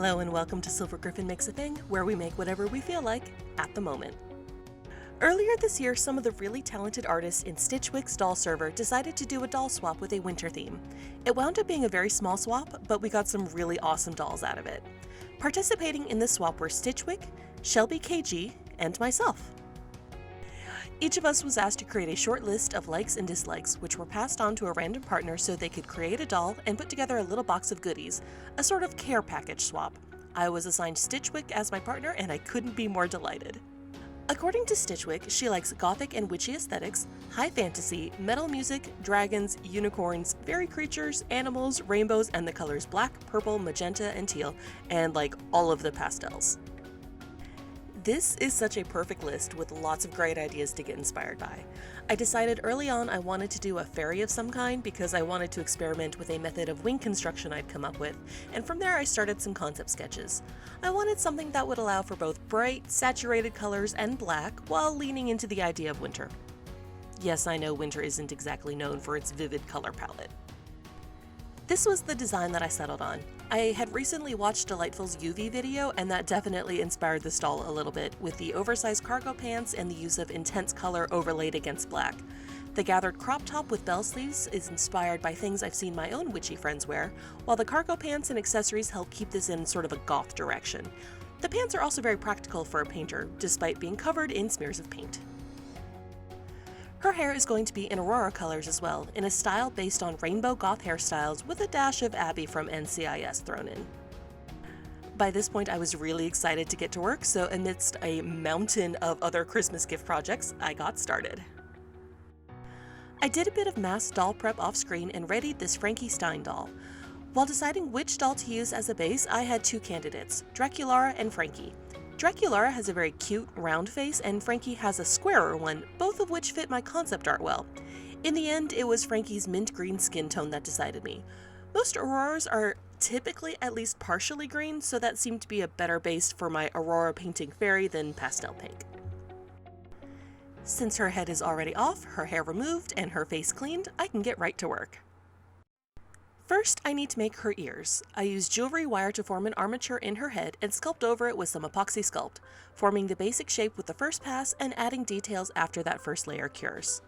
Hello and welcome to SilverGryphon Makes a Thing, where we make whatever we feel like at the moment. Earlier this year, some of the really talented artists in Stitchwyck's doll server decided to do a doll swap with a winter theme. It wound up being a very small swap, but we got some really awesome dolls out of it. Participating in this swap were Stitchwyck, Shelby KG, and myself. Each of us was asked to create a short list of likes and dislikes, which were passed on to a random partner so they could create a doll and put together a little box of goodies, a sort of care package swap. I was assigned Stitchwyck as my partner, and I couldn't be more delighted. According to Stitchwyck, she likes gothic and witchy aesthetics, high fantasy, metal music, dragons, unicorns, fairy creatures, animals, rainbows, and the colors black, purple, magenta, and teal, and like all of the pastels. This is such a perfect list with lots of great ideas to get inspired by. I decided early on I wanted to do a fairy of some kind because I wanted to experiment with a method of wing construction I'd come up with, and from there I started some concept sketches. I wanted something that would allow for both bright, saturated colors and black while leaning into the idea of winter. Yes, I know winter isn't exactly known for its vivid color palette. This was the design that I settled on. I had recently watched Delightful's UV video, and that definitely inspired this doll a little bit, with the oversized cargo pants and the use of intense color overlaid against black. The gathered crop top with bell sleeves is inspired by things I've seen my own witchy friends wear, while the cargo pants and accessories help keep this in sort of a goth direction. The pants are also very practical for a painter, despite being covered in smears of paint. Her hair is going to be in Aurora colors as well, in a style based on rainbow goth hairstyles with a dash of Abby from NCIS thrown in. By this point I was really excited to get to work, so amidst a mountain of other Christmas gift projects, I got started. I did a bit of mass doll prep off screen and readied this Frankie Stein doll. While deciding which doll to use as a base, I had two candidates, Draculara and Frankie. Draculara has a very cute, round face, and Frankie has a squarer one, both of which fit my concept art well. In the end, it was Frankie's mint green skin tone that decided me. Most Auroras are typically at least partially green, so that seemed to be a better base for my Aurora painting fairy than pastel pink. Since her head is already off, her hair removed, and her face cleaned, I can get right to work. First, I need to make her ears. I use jewelry wire to form an armature in her head and sculpt over it with some Apoxie Sculpt, forming the basic shape with the first pass and adding details after that first layer cures.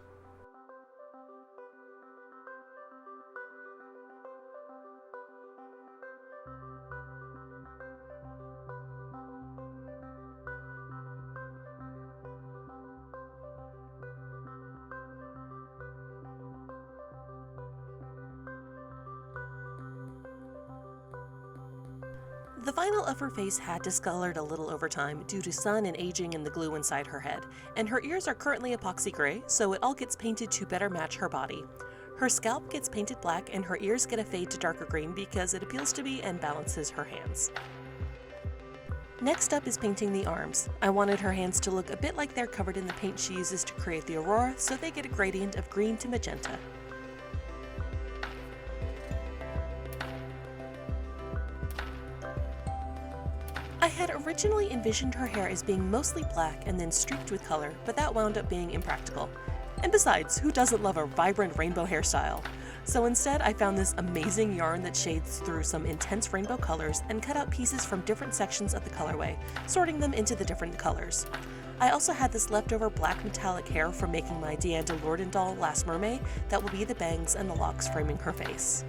The vinyl of her face had discolored a little over time due to sun and aging in the glue inside her head, and her ears are currently epoxy gray, so it all gets painted to better match her body. Her scalp gets painted black and her ears get a fade to darker green because it appeals to me and balances her hands. Next up is painting the arms. I wanted her hands to look a bit like they're covered in the paint she uses to create the Aurora, so they get a gradient of green to magenta. I had originally envisioned her hair as being mostly black and then streaked with color, but that wound up being impractical. And besides, who doesn't love a vibrant rainbow hairstyle? So instead, I found this amazing yarn that shades through some intense rainbow colors and cut out pieces from different sections of the colorway, sorting them into the different colors. I also had this leftover black metallic hair from making my Deanne DeLorden doll Last Mermaid that will be the bangs and the locks framing her face.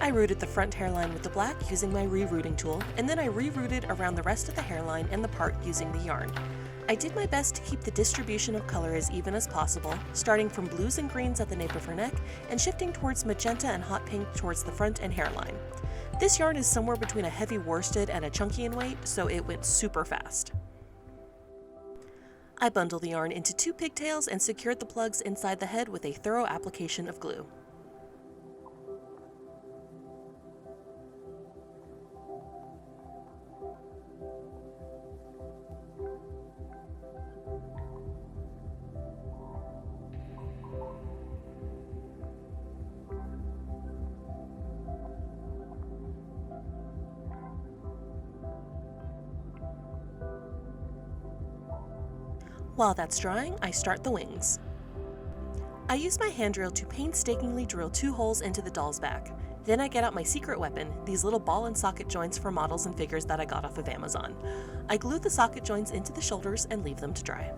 I rooted the front hairline with the black using my rerooting tool, and then I rerooted around the rest of the hairline and the part using the yarn. I did my best to keep the distribution of color as even as possible, starting from blues and greens at the nape of her neck and shifting towards magenta and hot pink towards the front and hairline. This yarn is somewhere between a heavy worsted and a chunky in weight, so it went super fast. I bundled the yarn into two pigtails and secured the plugs inside the head with a thorough application of glue. While that's drying, I start the wings. I use my hand drill to painstakingly drill 2 holes into the doll's back. Then I get out my secret weapon, these little ball and socket joints for models and figures that I got off of Amazon. I glue the socket joints into the shoulders and leave them to dry.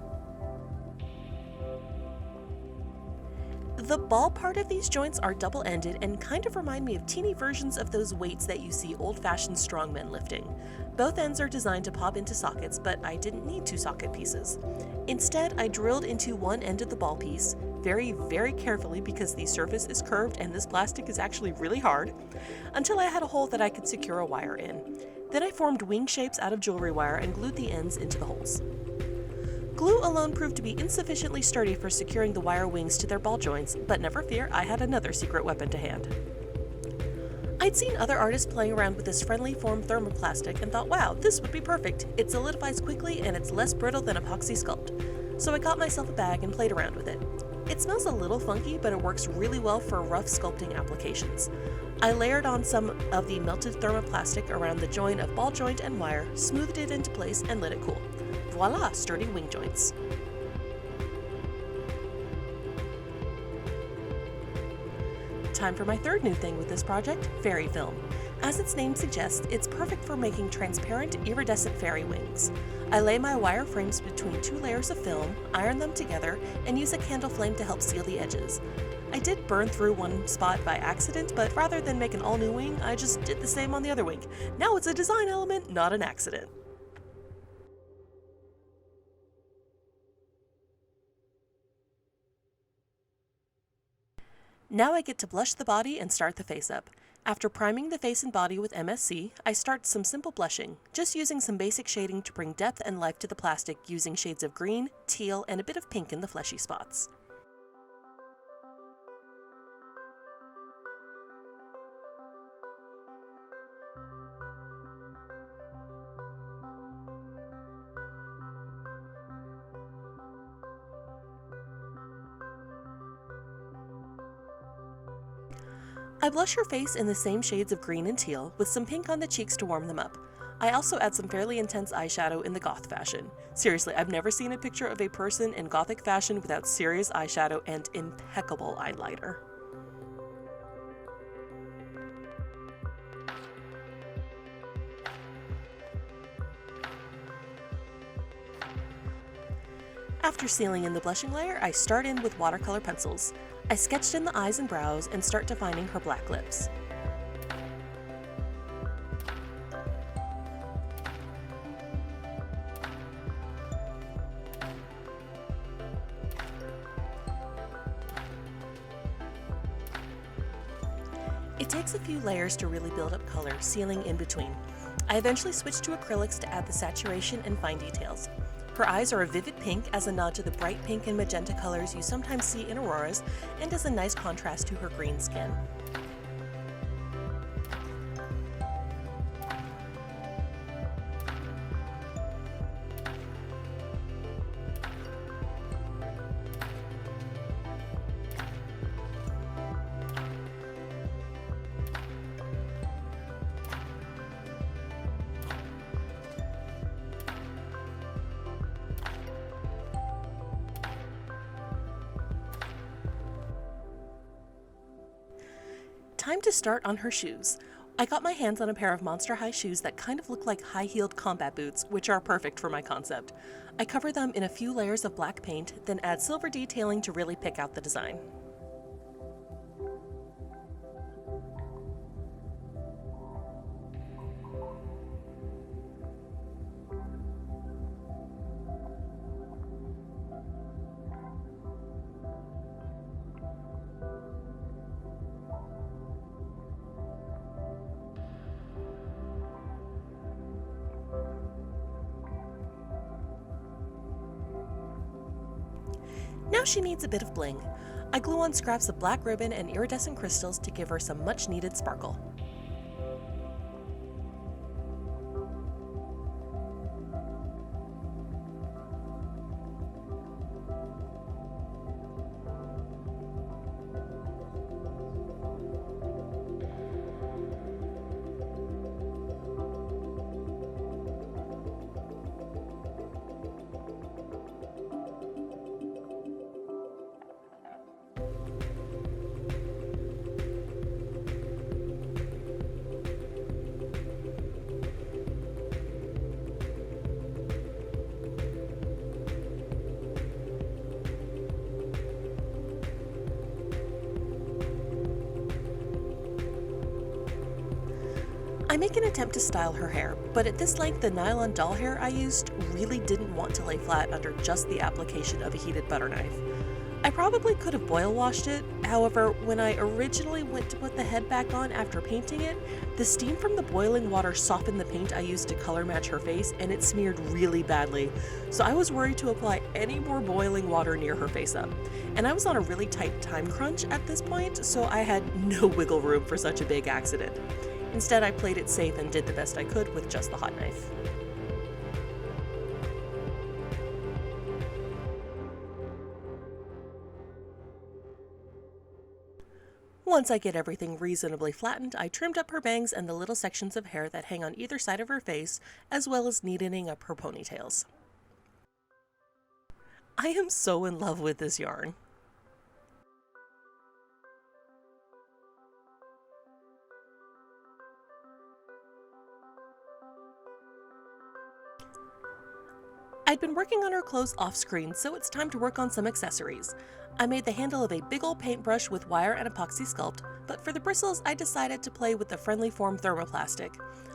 The ball part of these joints are double-ended and kind of remind me of teeny versions of those weights that you see old-fashioned strongmen lifting. Both ends are designed to pop into sockets, but I didn't need 2 socket pieces. Instead, I drilled into one end of the ball piece, very carefully because the surface is curved and this plastic is actually really hard, until I had a hole that I could secure a wire in. Then I formed wing shapes out of jewelry wire and glued the ends into the holes. Glue alone proved to be insufficiently sturdy for securing the wire wings to their ball joints, but never fear, I had another secret weapon to hand. I'd seen other artists playing around with this friendly foam thermoplastic and thought, wow, this would be perfect. It solidifies quickly and it's less brittle than Apoxie Sculpt. So I got myself a bag and played around with it. It smells a little funky, but it works really well for rough sculpting applications. I layered on some of the melted thermoplastic around the join of ball joint and wire, smoothed it into place, and let it cool. Voila, sturdy wing joints. Time for my third new thing with this project, fairy film. As its name suggests, it's perfect for making transparent, iridescent fairy wings. I lay my wire frames between 2 layers of film, iron them together, and use a candle flame to help seal the edges. I did burn through one spot by accident, but rather than make an all-new wing, I just did the same on the other wing. Now it's a design element, not an accident. Now I get to blush the body and start the face up. After priming the face and body with MSC, I start some simple blushing, just using some basic shading to bring depth and life to the plastic using shades of green, teal, and a bit of pink in the fleshy spots. I blush her face in the same shades of green and teal, with some pink on the cheeks to warm them up. I also add some fairly intense eyeshadow in the goth fashion. Seriously, I've never seen a picture of a person in gothic fashion without serious eyeshadow and impeccable eyeliner. After sealing in the blushing layer, I start in with watercolor pencils. I sketched in the eyes and brows and start defining her black lips. It takes a few layers to really build up color, sealing in between. I eventually switched to acrylics to add the saturation and fine details. Her eyes are a vivid pink as a nod to the bright pink and magenta colors you sometimes see in auroras, and as a nice contrast to her green skin. Time to start on her shoes. I got my hands on a pair of monster high shoes that kind of look like high-heeled combat boots, which are perfect for my concept. I cover them in a few layers of black paint, then add silver detailing to really pick out the design. Now she needs a bit of bling. I glue on scraps of black ribbon and iridescent crystals to give her some much needed sparkle. I make an attempt to style her hair, but at this length the nylon doll hair I used really didn't want to lay flat under just the application of a heated butter knife. I probably could have boil washed it, however, when I originally went to put the head back on after painting it, the steam from the boiling water softened the paint I used to color match her face and it smeared really badly, so I was worried to apply any more boiling water near her face up. And I was on a really tight time crunch at this point, so I had no wiggle room for such a big accident. Instead, I played it safe and did the best I could with just the hot knife. Once I get everything reasonably flattened, I trimmed up her bangs and the little sections of hair that hang on either side of her face, as well as neatening up her ponytails. I am so in love with this yarn. I'd been working on her clothes off-screen, so it's time to work on some accessories. I made the handle of a big old paintbrush with wire and Apoxie Sculpt, but for the bristles I decided to play with the Friendly Form thermoplastic.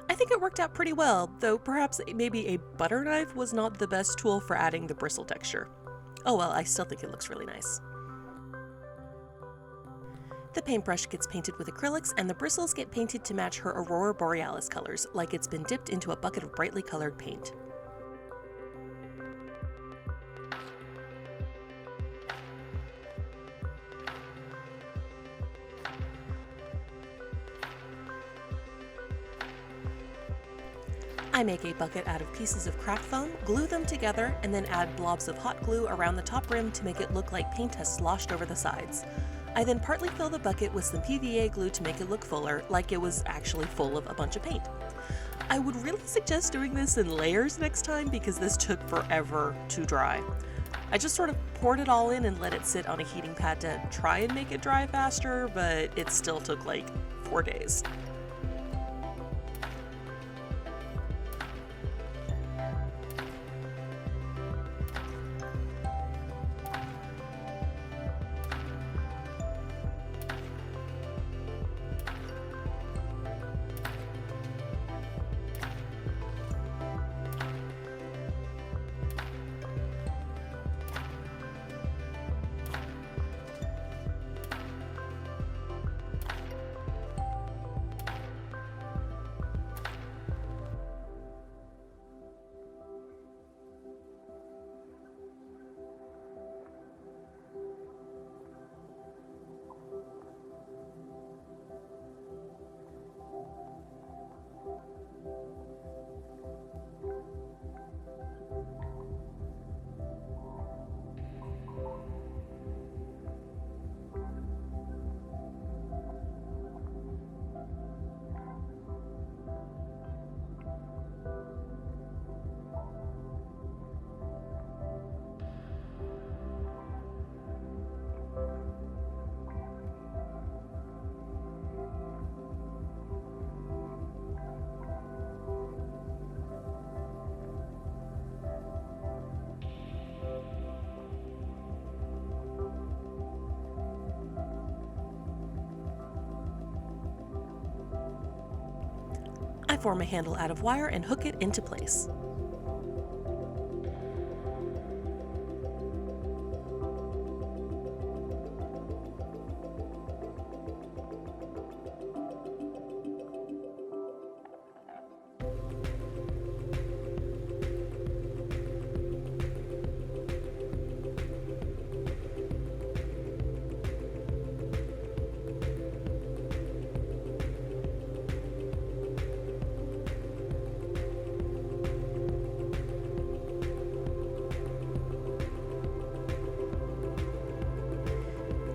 I think it worked out pretty well, though perhaps maybe a butter knife was not the best tool for adding the bristle texture. Oh well, I still think it looks really nice. The paintbrush gets painted with acrylics and the bristles get painted to match her Aurora Borealis colors, like it's been dipped into a bucket of brightly colored paint. I make a bucket out of pieces of craft foam, glue them together, and then add blobs of hot glue around the top rim to make it look like paint has sloshed over the sides. I then partly fill the bucket with some PVA glue to make it look fuller, like it was actually full of a bunch of paint. I would really suggest doing this in layers next time because this took forever to dry. I just sort of poured it all in and let it sit on a heating pad to try and make it dry faster, but it still took like 4 days. I form a handle out of wire and hook it into place.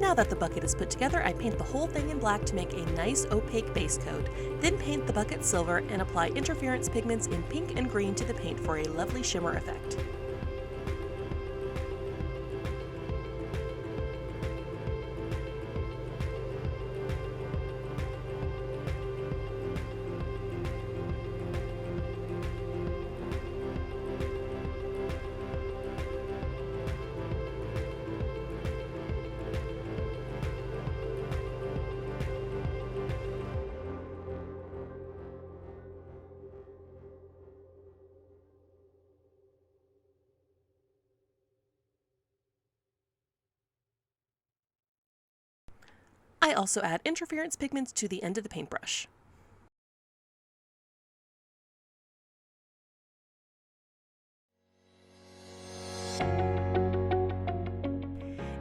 Now that the bucket is put together, I paint the whole thing in black to make a nice opaque base coat, then paint the bucket silver and apply interference pigments in pink and green to the paint for a lovely shimmer effect. I also add interference pigments to the end of the paintbrush.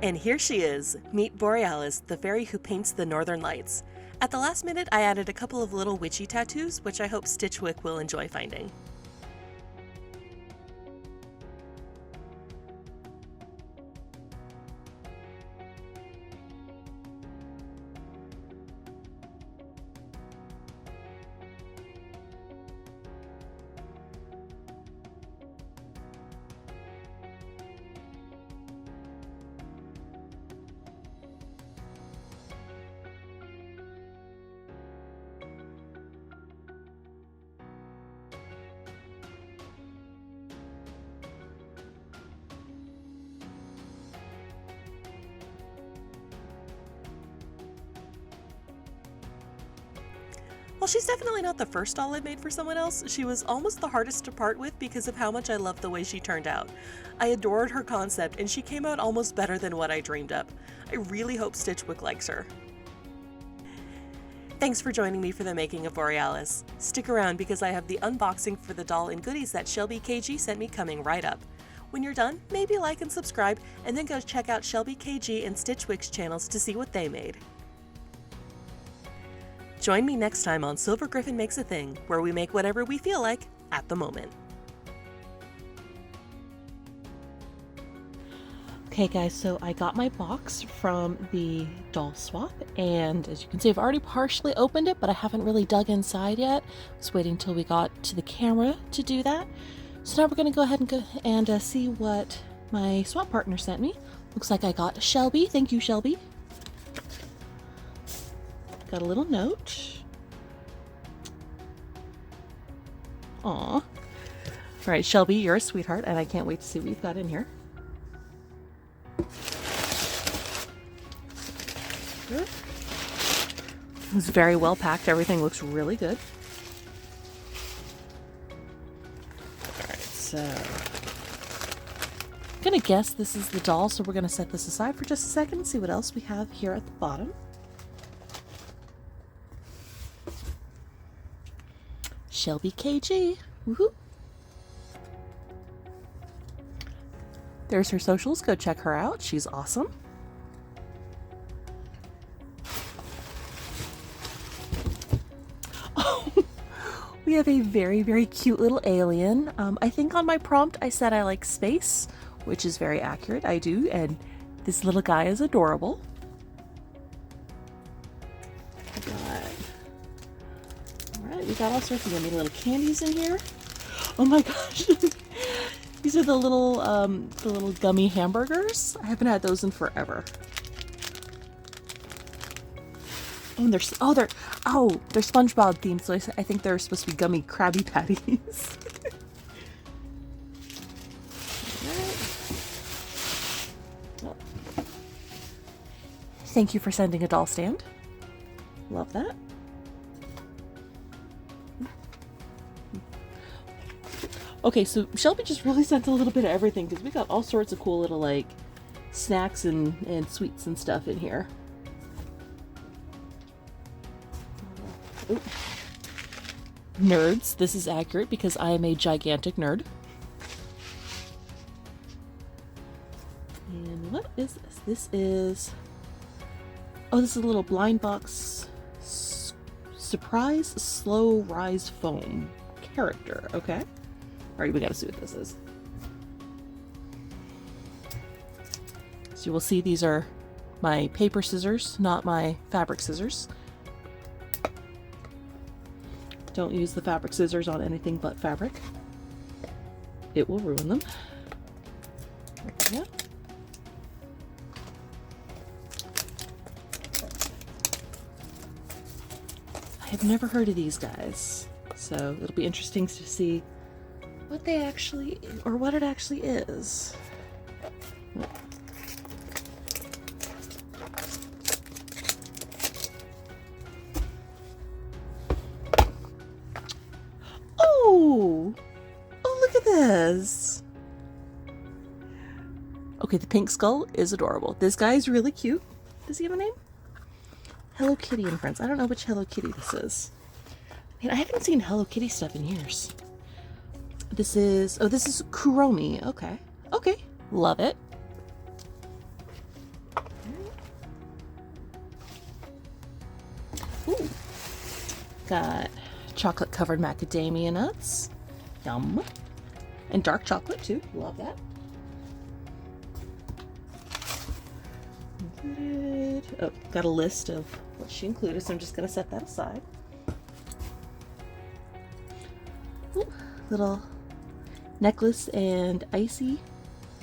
And here she is, meet Borealis, the fairy who paints the northern lights. At the last minute, I added a couple of little witchy tattoos, which I hope Stitchwyck will enjoy finding. While she's definitely not the first doll I've made for someone else, she was almost the hardest to part with because of how much I loved the way she turned out. I adored her concept, and she came out almost better than what I dreamed up. I really hope Stitchwyck likes her. Thanks for joining me for the making of Borealis. Stick around because I have the unboxing for the doll and goodies that Shelby KG sent me coming right up. When you're done, maybe like and subscribe, and then go check out Shelby KG and Stitchwyck's channels to see what they made. Join me next time on SilverGryphon Makes a Thing, where we make whatever we feel like at the moment. Okay guys, so I got my box from the doll swap, and as you can see, I've already partially opened it, but I haven't really dug inside yet. I was waiting until we got to the camera to do that. So now we're going to go ahead and see what my swap partner sent me. Looks like I got Shelby. Thank you, Shelby. Got a little note. Aw. All right, Shelby, you're a sweetheart, and I can't wait to see what you've got in here. Good. It's very well packed. Everything looks really good. All right, so I'm gonna guess this is the doll, so we're gonna set this aside for just a second and see what else we have here at the bottom. Shelby KG. Woohoo! There's her socials. Go check her out. She's awesome. Oh, we have a very, very cute little alien. I think on my prompt I said I like space, which is very accurate. I do, and this little guy is adorable. We got all sorts of yummy little candies in here. Oh my gosh. These are the little gummy hamburgers. I haven't had those in forever. Oh, they're SpongeBob themed, so I think they're supposed to be gummy Krabby Patties. Well, thank you for sending a doll stand. Love that. Okay, so Shelby just really sent a little bit of everything because we got all sorts of cool little like snacks and sweets and stuff in here. Ooh. Nerds. This is accurate because I am a gigantic nerd. And what is this? This is... oh, this is a little blind box surprise slow rise foam character. Okay. Alright, we gotta see what this is. So you will see these are my paper scissors, not my fabric scissors. Don't use the fabric scissors on anything but fabric. It will ruin them. Yeah. I have never heard of these guys, so it'll be interesting to see what they actually, or what it actually is. Oh! Oh, look at this! Okay, the pink skull is adorable. This guy is really cute. Does he have a name? Hello Kitty and Friends. I don't know which Hello Kitty this is. I haven't seen Hello Kitty stuff in years. This is, oh, this is Kuromi. Okay. Okay. Love it. Ooh. Got chocolate covered macadamia nuts. Yum. And dark chocolate too. Love that. Included. Oh, got a list of what she included, so I'm just going to set that aside. Ooh, little necklace and icy.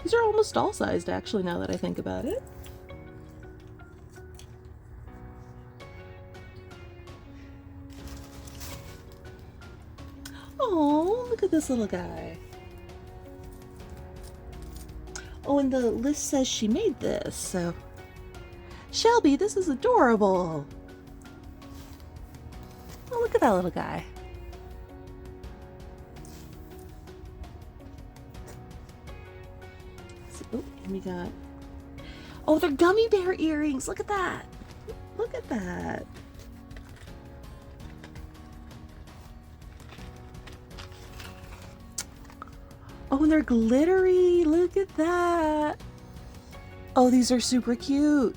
These are almost doll sized actually, now that I think about it. Oh, look at this little guy. Oh, and the list says she made this, so. Shelby, this is adorable. Oh, look at that little guy. So, oh, and we got. Oh, they're gummy bear earrings. Look at that. Look at that. Oh, and they're glittery. Look at that. Oh, these are super cute.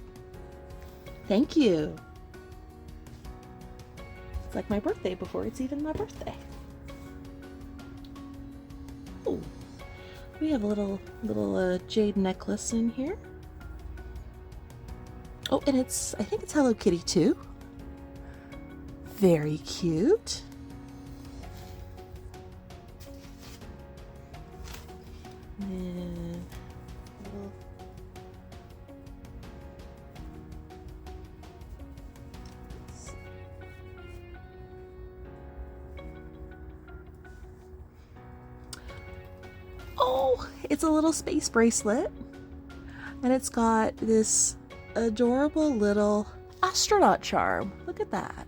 Thank you. It's like my birthday before it's even my birthday. Oh, we have a little jade necklace in here. Oh, and it's, I think it's Hello Kitty too. Very cute. And little oh, it's a little space bracelet, and it's got this adorable little astronaut charm. Look at that.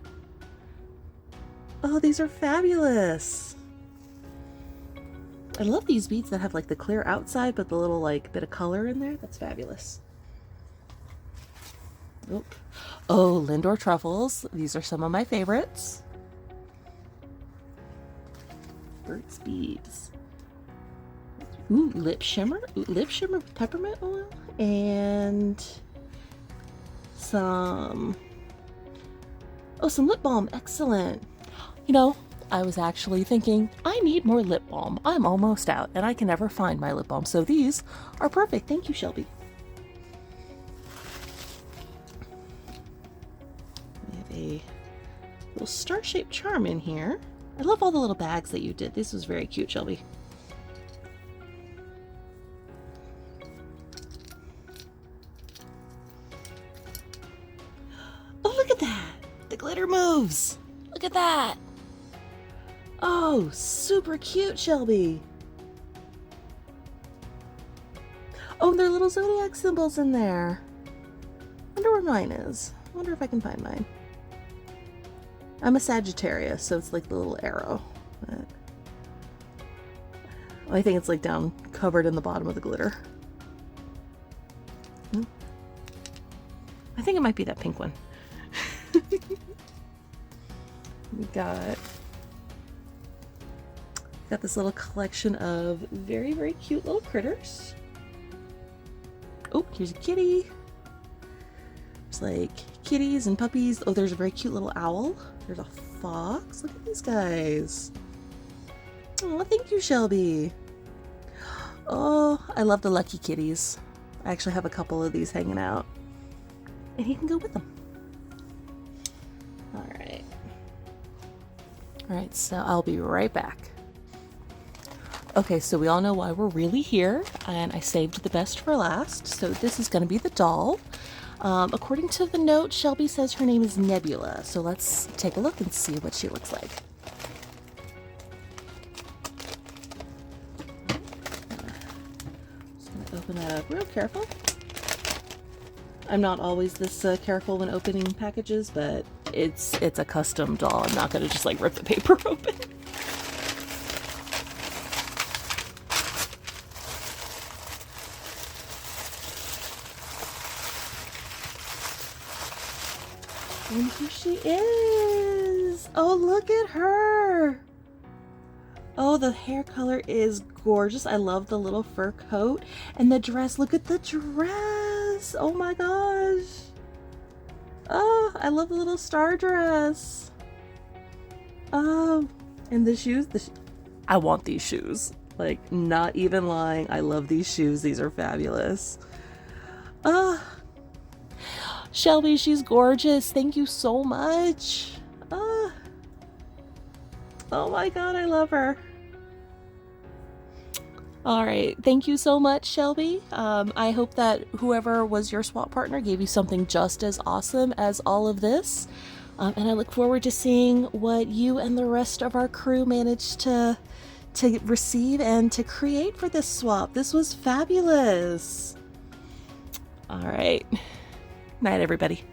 Oh, these are fabulous. I love these beads that have like the clear outside but the little like bit of color in there. That's fabulous. Oh, oh, Lindor truffles. These are some of my favorites. Burt's beads. Ooh, lip shimmer. Ooh, lip shimmer with peppermint oil and some lip balm. Excellent. You know, I was actually thinking, I need more lip balm. I'm almost out, and I can never find my lip balm, so these are perfect. Thank you, Shelby. We have a little star-shaped charm in here. I love all the little bags that you did. This was very cute, Shelby. Oh, look at that! The glitter moves! Look at that! Oh, super cute, Shelby. Oh, there are little zodiac symbols in there. Wonder where mine is. Wonder if I can find mine. I'm a Sagittarius, so it's like the little arrow. But I think it's like down covered in the bottom of the glitter. I think it might be that pink one. We got this little collection of very, very cute little critters. Oh, here's a kitty. There's like kitties and puppies. Oh, there's a very cute little owl. There's a fox. Look at these guys. Oh, thank you, Shelby. Oh, I love the lucky kitties. I actually have a couple of these hanging out. And he can go with them. Alright. Alright, so I'll be right back. Okay, so we all know why we're really here, and I saved the best for last. So this is going to be the doll. According to the note, Shelby says her name is Nebula. So let's take a look and see what she looks like. Just going to open that up real careful. I'm not always this careful when opening packages, but it's a custom doll. I'm not going to just like rip the paper open. And here she is. Oh, look at her. Oh, the hair color is gorgeous. I love the little fur coat and the dress. Look at the dress. Oh my gosh. Oh, I love the little star dress. And the shoes. I want these shoes. Like, not even lying. I love these shoes. These are fabulous. Shelby, she's gorgeous. Thank you so much. Oh my god, I love her. All right, thank you so much, Shelby. I hope that whoever was your swap partner gave you something just as awesome as all of this. And I look forward to seeing what you and the rest of our crew managed to receive and to create for this swap. This was fabulous. All right. Night, everybody.